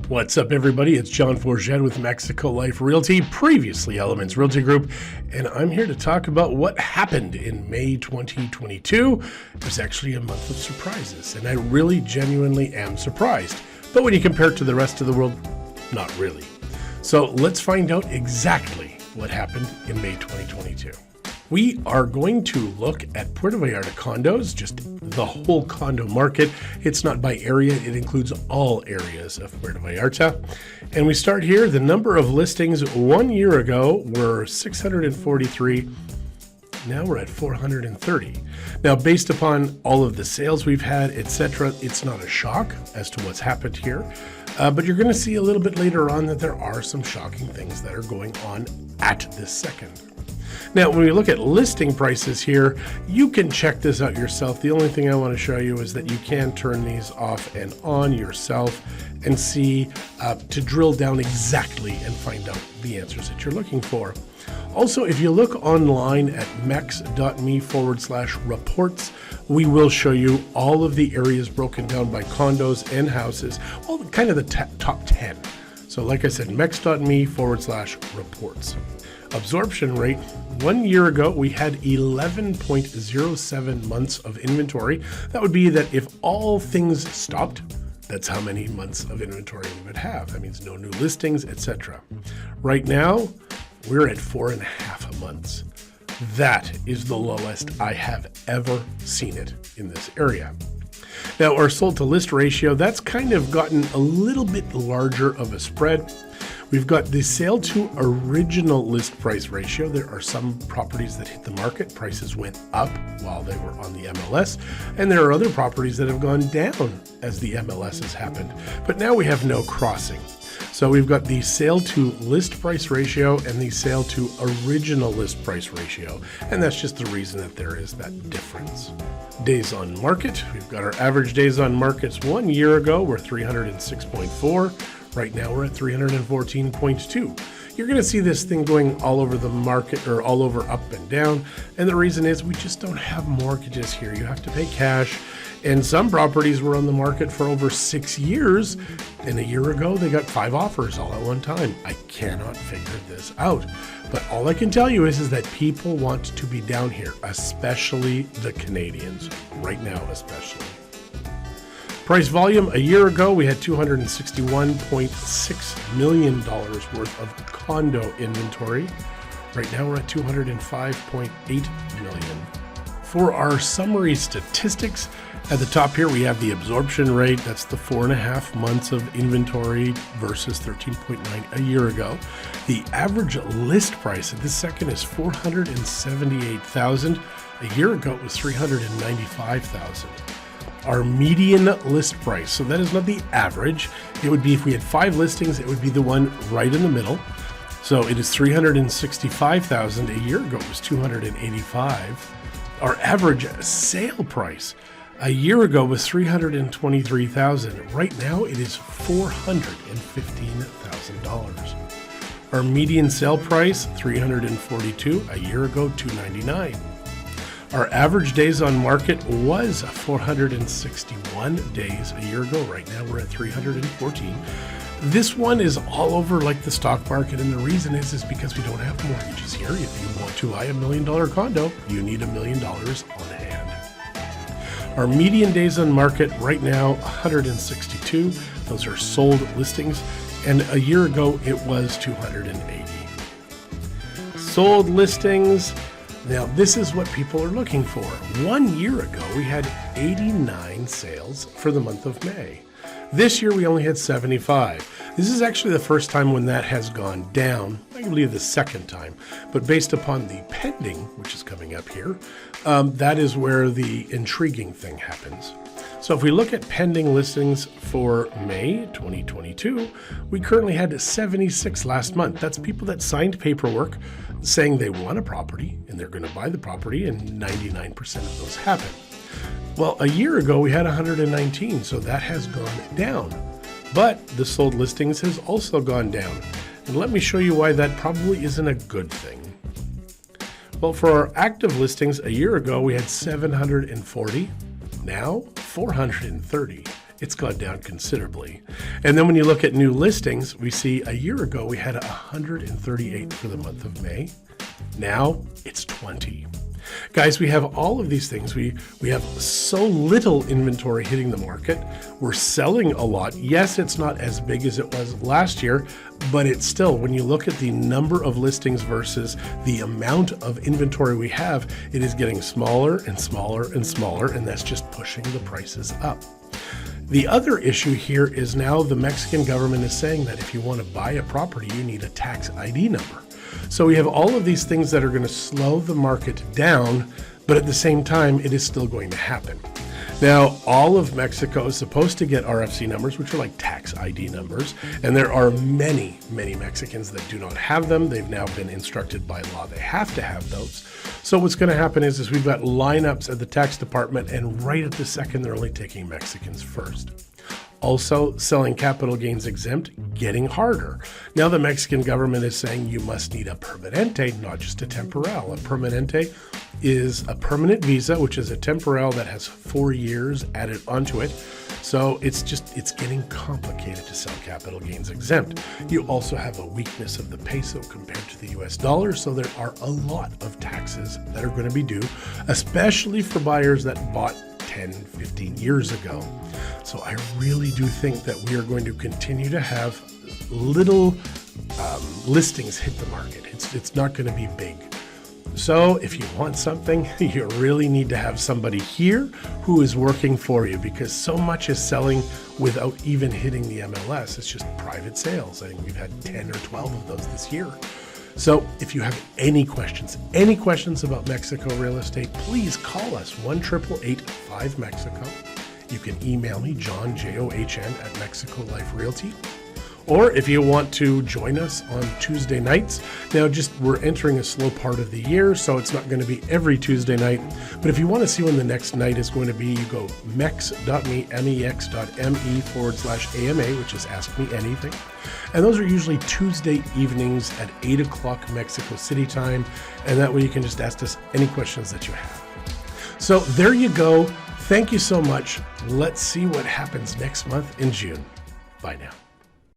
What's up, everybody? It's John Forget with Mexico Life Realty, previously Elements Realty Group, and I'm here to talk about what happened in May 2022. It was actually a month of surprises, and I really genuinely am surprised. But when you compare it to the rest of the world, not really. So let's find out exactly what happened in May 2022. We are going to look at Puerto Vallarta Condos, just the whole condo market. It's not by area, it includes all areas of Puerto Vallarta. And we start here. The number of listings 1 year ago were 643. Now we're at 430. Now, based upon all of the sales we've had, etc., it's not a shock as to what's happened here. But you're going to see a little bit later on that there are some shocking things that are going on at this second. Now, when we look at listing prices here, you can check this out yourself. The only thing I want to show you is that you can turn these off and on yourself and see to drill down exactly and find out the answers that you're looking for. Also, if you look online at mex.me/reports, we will show you all of the areas broken down by condos and houses, well, kind of the top 10. So like I said, mex.me/reports. Absorption rate, 1 year ago, we had 11.07 months of inventory. That would be that if all things stopped, that's how many months of inventory we would have. That means no new listings, etc. Right now, we're at 4.5 months. That is the lowest I have ever seen it in this area. Now, our sold to list ratio, that's kind of gotten a little bit larger of a spread. We've got the sale to original list price ratio. There are some properties that hit the market, prices went up while they were on the MLS, and there are other properties that have gone down as the MLS has happened. But now we have no crossing. So we've got the sale to list price ratio and the sale to original list price ratio. And that's just the reason that there is that difference. Days on market, we've got our average days on markets 1 year ago were 306.4. Right now we're at 314.2. You're going to see this thing going all over the market or all over up and down. And the reason is we just don't have mortgages here. You have to pay cash. And some properties were on the market for over 6 years. And a year ago, they got 5 offers all at one time. I cannot figure this out. But all I can tell you is that people want to be down here, especially the Canadians, right now especially. Price volume, a year ago, we had $261.6 million worth of condo inventory. Right now, we're at $205.8 million. For our summary statistics, at the top here, we have the absorption rate. That's the 4.5 months of inventory versus 13.9 a year ago. The average list price at this second is $478,000. A year ago, it was $395,000. Our median list price, so that is not the average. It would be if we had 5 listings, it would be the one right in the middle. So it is $365,000. A year ago, it was $285,000. Our average sale price a year ago was $323,000. Right now, it is $415,000. Our median sale price, $342,000. A year ago, $299,000. Our average days on market was 461 days a year ago. Right now, we're at 314. This one is all over like the stock market, and the reason is because we don't have mortgages here. If you want to buy $1 million condo, you need $1 million on hand. Our median days on market right now, 162. Those are sold listings, and a year ago, it was 280. Sold listings. Now, this is what people are looking for. 1 year ago, we had 89 sales for the month of May. This year, we only had 75. This is actually the first time when that has gone down. I believe the second time. But based upon the pending, which is coming up here, that is where the intriguing thing happens. So if we look at pending listings for May 2022, we currently had 76 last month. That's people that signed paperwork saying they want a property and they're going to buy the property, and 99% of those happen. Well, a year ago we had 119, so that has gone down. But the sold listings has also gone down. And let me show you why that probably isn't a good thing. Well, for our active listings, a year ago we had 740, now 430. it's gone down considerably. And then when you look at new listings, we see a year ago we had 138 for the month of May. Now it's 20. Guys, we have all of these things. We have so little inventory hitting the market. We're selling a lot. Yes, it's not as big as it was last year, but it's still, when you look at the number of listings versus the amount of inventory we have, it is getting smaller and smaller and smaller, and that's just pushing the prices up. The other issue here is now the Mexican government is saying that if you want to buy a property, you need a tax ID number. So we have all of these things that are going to slow the market down, but at the same time, it is still going to happen. Now, all of Mexico is supposed to get RFC numbers, which are like tax ID numbers, and there are many, many Mexicans that do not have them. They've now been instructed by law they have to have those. So what's going to happen is we've got lineups at the tax department, and right at the second, they're only taking Mexicans first. Also, selling capital gains exempt, getting harder. Now the Mexican government is saying you must need a permanente, not just a temporal. A permanente is a permanent visa, which is a temporal that has 4 years added onto it. So it's getting complicated to sell capital gains exempt. You also have a weakness of the peso compared to the US dollar, so there are a lot of taxes that are going to be due, especially for buyers that bought 10, 15 years ago. So I really do think that we are going to continue to have little listings hit the market. It's not going to be big. So if you want something, you really need to have somebody here who is working for you, because so much is selling without even hitting the MLS. It's just private sales. I think we've had 10 or 12 of those this year. So if you have any questions about Mexico real estate, please call us 1-888-5-MEXICO. You can email me, John, John, at Mexico Life Realty. Or if you want to join us on Tuesday nights, now we're entering a slow part of the year, so it's not going to be every Tuesday night. But if you want to see when the next night is going to be, you go mex.me, mex.me/AMA, which is Ask Me Anything. And those are usually Tuesday evenings at 8 o'clock Mexico City time. And that way you can just ask us any questions that you have. So there you go. Thank you so much. Let's see what happens next month in June. Bye now.